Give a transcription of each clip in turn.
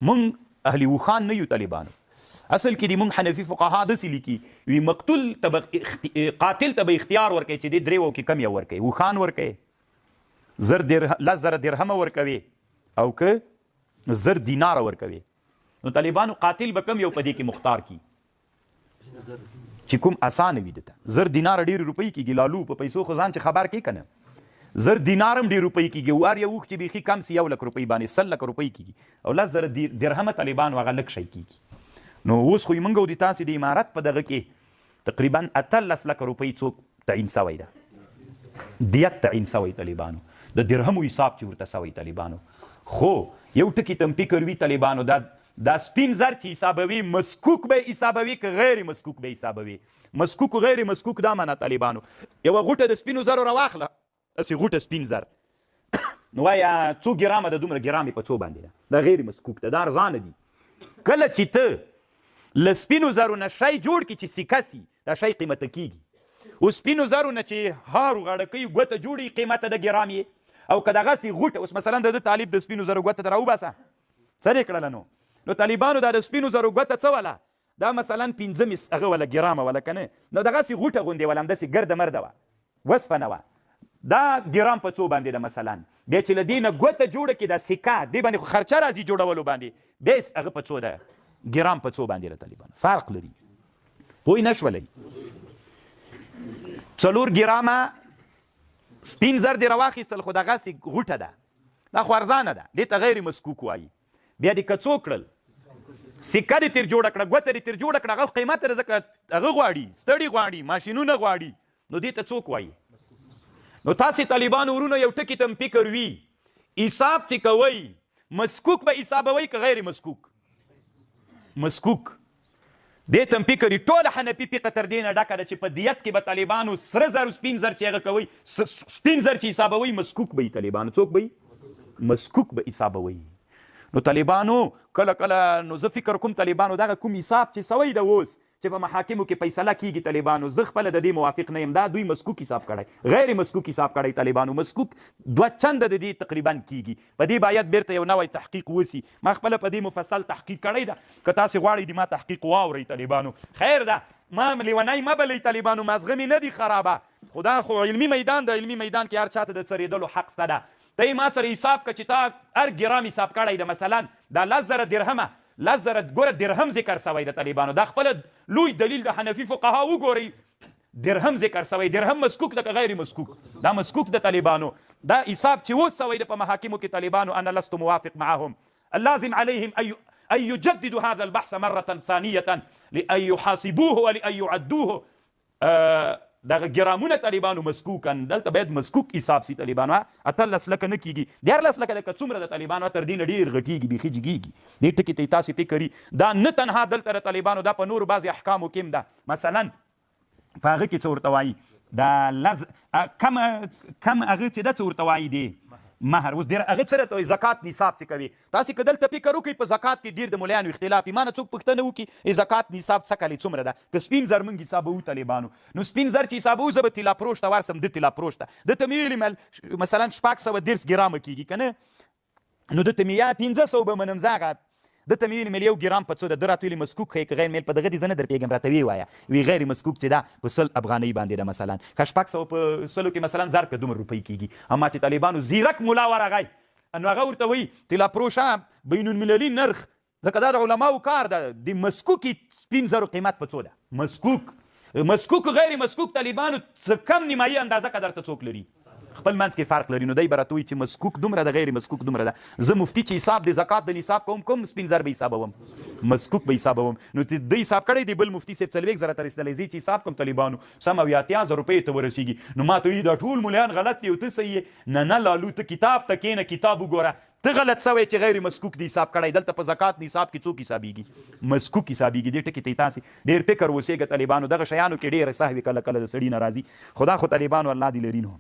مونږ اهل وخان نه یو طالبانو. اصل کې د مونږ حنفي فقها داسې لیکي وي مقتول ته قاتل ته به اختیار ورکوي چې د دریو کې کم یو ورکوي. وخان ورکوي 10,000 درهمه ورکوي او که 1000 دیناره ورکوي. نو طالبانو قاتل به کم یو په دې کې مختار کی چې کوم اسانه وي دته. 1000 دینار ډېر روپۍ کېږي. لالو په پیسو خو ځان چې خبر کې کنه 1000 دینار هم ډېر روپۍ کېږي. وار یو وخت چې بیخي کم سي 1 لک روپۍ باندې 100 لک روپۍ کېږي او 10,000 درهمه طالبانو هغه لک شی کېږي. نو اوس خو موږ او د تاسې د امارت په دغه کې تقریبا 18 لک روپۍ څوک تعین سوی ده. دیت تعین سوی طالبانو د درهمو حساب چې ورته سوی طالبانو. خو یو ټکي تم فکر وي طالبانو دا سپین زر چې حسابوي مسکوک به حسابوي که غیر مسکوک به حسابوي. مسکوک و غیر مسکوک دا معنا طالبانو یوه غوټه د سپینو زرو راواخله هسې غوټه سپین زر نو وایه څو ګرامه د دومره ګرام یې په څو باندې ده دا غیر مسکوک ده دا ارزانه دي. کله چې ته له سپینو زرو نه شی جوړ کړي چې سیکه سي دا شی قیمته کېږي. اوس سپینو زرو نه چې هارو غاړه کوي ګوته جوړي قیمته د ګرام یې او که دغسې غوټه اوس مثلا د طالب د سپینو زرو ګوته ته راوباسه څه دې کړله نو طالبانو دا د سپینو زرو ګوته څه وله دا مثلا 15 هغه وله ګرامه وله که نه نو دغسې غوټه غوندې وله همداسې ګرده مرده وه وسپنه وه دا ګرام په څو باندې ده مثلا بیا چې له دې نه ګوته جوړه کړي دا سکه دې باندې خو خرچه راځي جوړولو باندې بیا هغه په څو ده ګرام په څو باندې ده طالبانو فرق لري. پوه نه شولئ 4 ګرامه سپین زر دې راواخیستل خو دغسې غوټه ده دا خو ارزانه ده دې ته غیر مسکوک وایي. بیا دې که څو کړل سکه دې تر جوړه کړه ګوته دې تر جوړه کړه هغه قیمت یې ځکه هغه غواړي ستړي غواړي ماشینونه غواړي نو دې ته څوک وایي. نو تاسې طالبانو ورونو یو ټکي ته فکر وي حساب چې کوئ مسکوک به حسابوئ که غیر مسکوک مسکوک دې ته فکر وي. ټوله حنفي فقه تر دې نه ډکه ده چې په دیت کې به طالبانو سره زر سپین زر چې هغه کوئ سپین زر چې حسابوئ مسکوک به طالبانو څوک به مسکوک به حسابوئ. نو طالبانو کله کله نو زه فکر کوم طالبانو دغه کوم حساب چې سوی ده اوس چې په محاکمو کې فیصله کیږي طالبانو زه خپله د دې موافق نه یم دا دوی مسکوک حساب کړی غیر مسکوک حساب کړی طالبانو. مسکوک 2 چنده د دې تقریبا کیږي په دې باید بیرته یو نوی تحقیق وسی. ما خپله په دې مفصل تحقیق کړی ده که تاسې غواړئ د ما تحقیق واورئ طالبانو خیر ده ما لیونی مه بلئ طالبانو مازغه مې نه دي خرابه خو دا خو علمي میدان ده علمي میدان کې هر چاته د څرېدلو حق شته ده. ته یې ما سره حساب که چې تا هر ګرام حساب کړی ده مثلا دا 10,000 درهمه 10,000 ګوره درهم ذکر سوی د طالبانو دا خپله لوی دلیل د حنفي فقها وګورئ درهم ذکر سوی درهم مسکوک ده که غیر مسکوک دا مسکوک د طالبانو. دا حساب چې اوس سوی ده په محاکمو کې طالبانو انا لست موافق معهم اللازم عليهم أن يجددوا هذا البحث مرة ثانية لأن يحاسبوه ولأن يعدوه دغه ګرامونه طالبانو مسکوکن دلته باید مسکوک حساب سي طالبانو 18 لکه نه کېږي 14 لکه لکه څومره د طالبانو تر دې نه ډېر غټېږي بیخي جګېږي. دې ټکي ته تاسې فکر وي دا نه تنها دلته د طالبانو دا په نورو بعضې احکامو کې هم ده مثلا په هغه کې څه ورته وایي دا کم هغه چې ده څه ورته وایي دی مهر اوس ډېر هغه څه راته زکات نصاب چې کوي تاسې که دلته فکر وکړئ په زکات کې ډېر د ملیانو اختلاف ما نه څوک پوښتنه وکړي زکات نصاب څه کالي څومره ده که سپین زر موږ حسابوو طالبانو نو سپین زر چې حسابوو زه به طلا پروش ته ورسم ده طلا پروش ته ده ته مې ویلې مثلا 630 ګرامه کېږي که نه نو ده ته مې یا 1500 به منم زه هغه ده ته مې ویلې 1 ګرام په څو ده ده راته ویلې مسکوک ښیي که غیر میل په دغه دې زه نه در پوهېږم راته ویې وایه وی غیر مسکوک چې ده په 100 افغانۍ باندې ده مثلا که 600 په 100 کې مثلا زر که دومره روپۍ کېږي اما چې طالبانو زیرک ملا ورغی نو هغه ورته وایي طلا پروشه بین المللي نرخ ځکه دا د علماو کار ده د مسکوکي سپین زرو قیمت په څو ده مسکوک غیر مسکوک طالبانو څه کم نیمایي اندازه که درته څوک لري خپل منځ کې فرق لري نو دی به راته وایي چې مسکوک دومره ده غیر مسکوک دومره ده زه مفتي چې حساب د زکات د نصاب کوم سپین زر به حسابوم مسکوک به حسابوم نو چې د حساب کړی دی بل مفتي صاحب 40,000 تر رسېدلی زه چې حساب کوم طالبانو سم 80,000 روپۍ ته ورسېږي نو ما ته وایي دا ټول ملیان غلط دي او ته صحیح یې نه لالو ته کتاب ته کښېنه کتاب وګوره ته غلط سوی چې غیر مسکوک دی حساب کړی دلته په زکات نصاب کې څوک حسابېږي مسکوک حسابېږي دې ټکي ته تاسې ډېر فکر وسېږه طالبانو دغه شیانو کې ډېره سهوې کله کله د سړي نه راځي خو دا خو طالبانو الله دې لري نو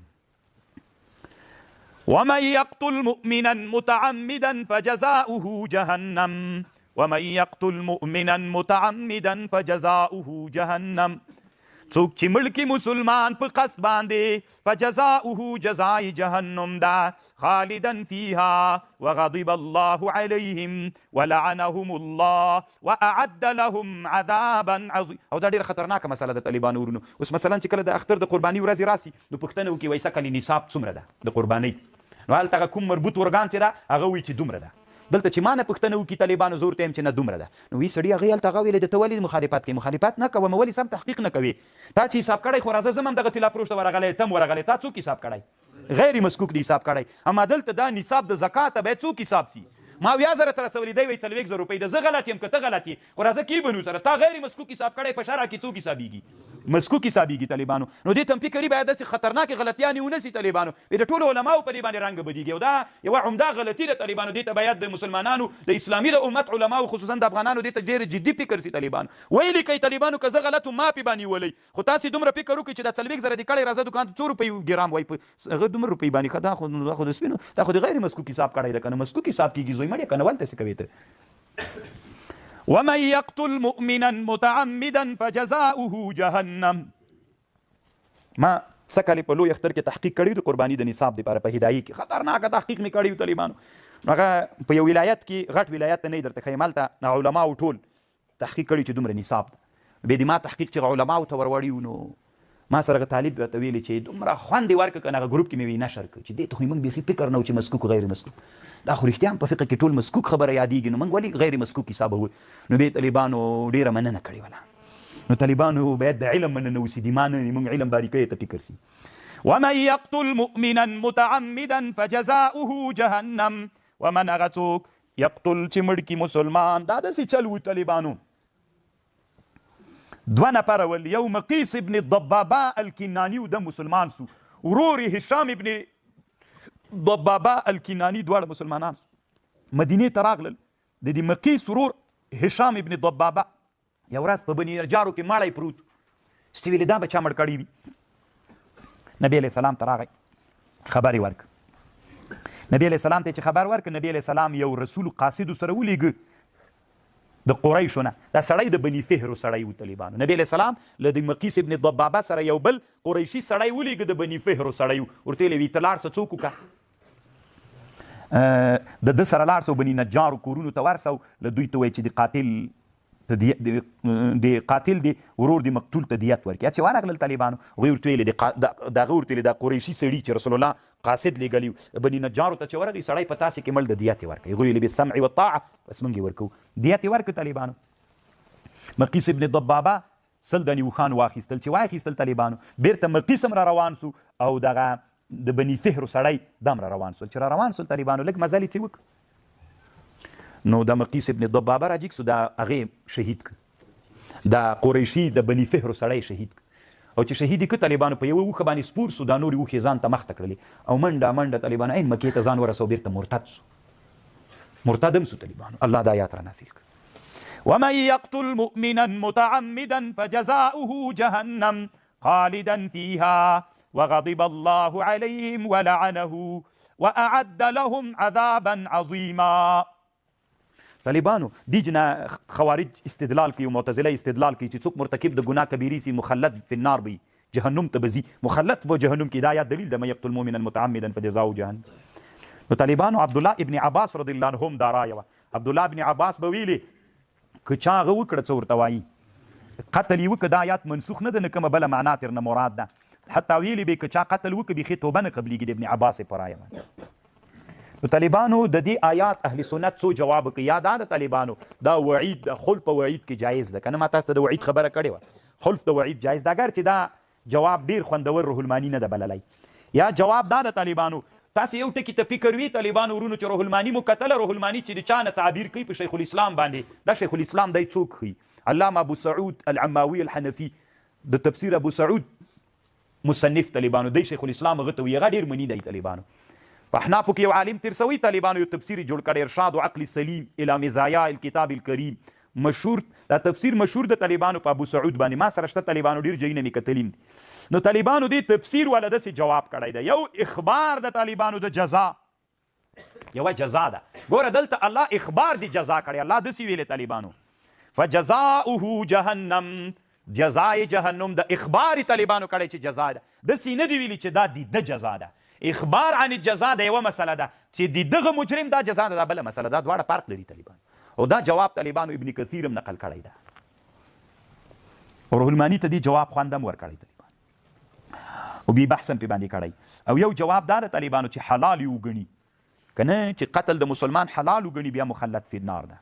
ومن يقتل مؤمنا متعمدا فجزاؤه جهنم ومن يقتل مؤمنا متعمدا فجزاؤه جهنم څوک چې مړ کې مسلمان په قصد باندې فجزاؤه جزای جهنم ده خالدا فيها وغضب الله عليهم ولعنهم الله واعد لهم عذابا عظيما. او دا ډیره خطرناکه مسله ده طالبانو ورونو. اوس مثلا چې کله د اختر د قرباني ورځ راسي نو پوښتنه وکړي وایي سکه نصاب څومره ده د قربانۍ، نو هلته کوم مربوط ارګان چې ده هغه وایي چې دومره ده. دلته چې ما نه پوښتنه وکړي طالبانو زه ورته یم چې نه دومره ده، نو وی سړي هغې هلته هغه ویلې د ته ولې مخالفت کوې؟ مخالفت نه کوم، ولې سم تحقیق نه کوې؟ تا چې حساب کړی خو راځه زه هم دغه طلا فروش ته ورغلی ته هم ورغلی، تا څوک حساب کړی؟ غیر مسکوک دی حساب کړی. اما دلته دا نصاب د زکات باید څوک حساب سي؟ ما ویا زره ته رسولي دی وایي 40,000 روپۍ ده، زه غلط یم که ته غلط یې، خو راځه کې بنو سره تا غیر مسکوک حساب کړی په شرع کې څوک حسابېږي؟ مسکوک حسابېږي طالبانو. نو دې ته هم فکر باید داسې خطرناکې غلطیانې ونه سي طالبانو. د ټولو علماو په دې باندې رنګ بدېږي او دا یوه عمده غلطي ده طالبانو. دې ته باید د مسلمانانو د اسلامي د امت علماو خصوصا د افغانانو دې ته ډېر جدي فکر سي طالبانو. ویلي کوي طالبانو که زه غلط وم ما پې باندې ولی، خو تاسې دومره فکر وکړئ چې دا 40,000 دې کړی راځه دوکان ته 2 روپۍ ګرام وایي په هغه دومره روپۍ باندې ښه دا خو د سپینو دا خو د غیر مسکوک حساب کړی ده که نه مسکوک حساب کېږي زوی مړې که نه ولته څه کوي ته. ومن يقتل مؤمنا متعمدا فجزاؤه جهنم. ما سکهلې په لوی اختر کې تحقیق کړی د قرباني د نصاب دپاره په هدایي کې خطرناکه تحقیق مې کړی و طالبانو. هغه په یو ولایت کې غټ ولایت ته نه درته ښیم هلته علماو ټول تحقیق کړي چې دومره نصاب ده. بیا د ما تحقیق چې علماو ته ور وړي نو ما سره هغه طالب راته ویلي چې دومره خوند یې ورکړه که نه هغه ګروپ کې مې وی نشر کړه چې دې ته خو موږ بیخي فکر نه و چې مسکوک غیر مسکوک دا خو رښتیا هم په فقه کې ټول مسکوک خبره یادېږي نو موږ ولې غیر مسکوک حسابوو. نو بیا طالبانو ډېره مننه کړې وله. نو طالبانو باید د علم مننه وسي د ما نه موږ علم باریکۍ ته فکر سي. ومن يقتل مؤمنا متعمدا فجزاؤه جهنم. ومن هغه څوک یقتل چې مړ کي مسلمان دا داسې چل و طالبانو. 2 نفره ول، یو مقیس ابن الضبابه الکناني د مسلمان سو، ورور هشام ابن ضبابه الکناني دواړه مسلمانان سو. مدینې ته راغلل د دې مقیس ورور هشام ابن ضبابه یو ورځ په بني نجارو کې ماړی پروت ستې ویلې دا به چا مړ کړی وي. نبي علیه السلام ته راغی خبر یې ورکړ. نبي علیه السلام ته چې خبر ورکړ نبي علیه السلام یو رسول قاصد سره ولیږه د قریشو نه. دا سړی د بني فهرو سړی و طالبانو. نبي علیه السلام له د مقیس ابن ضبابه سره یو بل قریشي سړی ولیږه د بني فهرو سړی و. ورته یې ویلې ته لاړ شه څوک وکړه د ده سره لاړ شه بني نجارو کورونو ته ورسه له دوی ته وایي چې د قاتل دی ورور د مقتول ته دیت ورکړي. چې ورغلل طالبانو هغوی ورته ویلې د هغه ورته ویلې دا قریشي سړي چې رسول الله قاصد لیږلی بني نجارو ته چې ورغی سړی په تاسې کې مړ د دیت یې ورکوي. هغوی ویلې بالسمع والطاعه بس موږ یې ورکوو. دیت یې ورکړ طالبانو. مقیس ابن ضبابه 100 دانې اوښان واخیستل. چې واخیستل طالبانو بیرته مقیس هم را روان سو او دغه د بني فهرو سړی دم را روان سول. چې را روان سول طالبانو لږ مزل یې څه وکړ نو د مقیس ابن ضبابه راجیګ سو دا هغې شهید کړ. دا قریشي د بني فهرو سړی شهید کړ. او چې شهید یې کړ طالبانو په یوه اوښه باندې سپور سو. دا نورې اوښې ځان ته مخته کړلې او منډه طالبانو عین مکې ته ځان ورسو بیرته مرتد سو. مرتد هم سو طالبانو. الله دا آیات را نازل کړ. ومن يقتل مؤمنا متعمدا فجزاؤه جهنم خالدا فيها وغضب الله عليهم ولعنه واعد لهم عذابا عظيما. طالبانو دیجنا خوارج استدلال کوي او معتزله استدلال کوي چې څوک مرتکب د ګناه کبیرې سي مخلد فی النار بي جهنم ته بزي مخلد په جهنم کې. دا آیات دلیل ده من يقتل مؤمنا متعمدا فجزاؤه جهنم. نو طالبانو عبدالله ابن عباس رضی الله عنهم دا رایه وه. عبدالله ابن عباس به ویلي که چا هغه وکړه څه ورته وایي قتل یې وکړه دا آیات منسوخ نه ده نه کومه بله معنا ترنه مراد ده. حتی ویلي به که چا قتل وکړه بیخي توبه نه قبلیږي د ابن عباس په رایه باندې. نو طالبانو د دې آیات اهل سنت څو جواب کوي. یا دا د طالبانو دا وعید د خلف په وعید کې جایز ده که نه. ما تاسو ته د وعید خبره کړې وه خلف د وعید جایز ده اگر چې دا جواب ډېر خوندور روح الماني نه ده بللی. یا جواب دا د طالبانو تاسو یو ټکي ته فکر وي طالبانو ورونو چې روح الماني مو کتله روح الماني چې د چا نه تعبیر کوي په شیخ الاسلام باندې. دا شیخ الاسلام دی څوک ښي علامه ابو سعود العماوي الحنفي د تفسیر ابو سعود مصنف طالبانو دی شیخ الاسلام هغه ته وایي هغه ډېر مني دی طالبانو. په احنافو کې یو عالم ترسوي طالبانو یو تفسیر جوړ کړی ارشاد عقل سلیم الى مزایا الکتاب الکریم مشهور. دا تفسیر مشهور د طالبانو په ابو سعود باندې. ما سره شته طالبانو ډېر ځایونه مې کتلي دي. نو طالبانو دې تفسیر والا داسې جواب کړی دی. یو اخبار د طالبانو د جزا یوه جزا ده. ګوره دلته الله اخبار دی جزا کړی. الله داسې ویلې طالبانو فجزاؤه جهنم جزای جهنم د اخبار طالبانو کړی چې جزا ده داسې نه دي ویلي چې دا د جزا ده اخبار عن الجزا د یوه مسله ده چې د دغه مجرم دا جزا ده دا بله مسله دا دواړه فرق لري طالبان او دا جواب طالبانو ابن کثیر هم نقل کړی ده او روح المانی ته دې جواب خوند هم ورکړی طالبان او بې بحث هم پې باندې کړی او یو جواب دا ده طالبانو چې حلال یې وګڼي که نه چې قتل د مسلمان حلال وګڼي بیا مخلد فی النار ده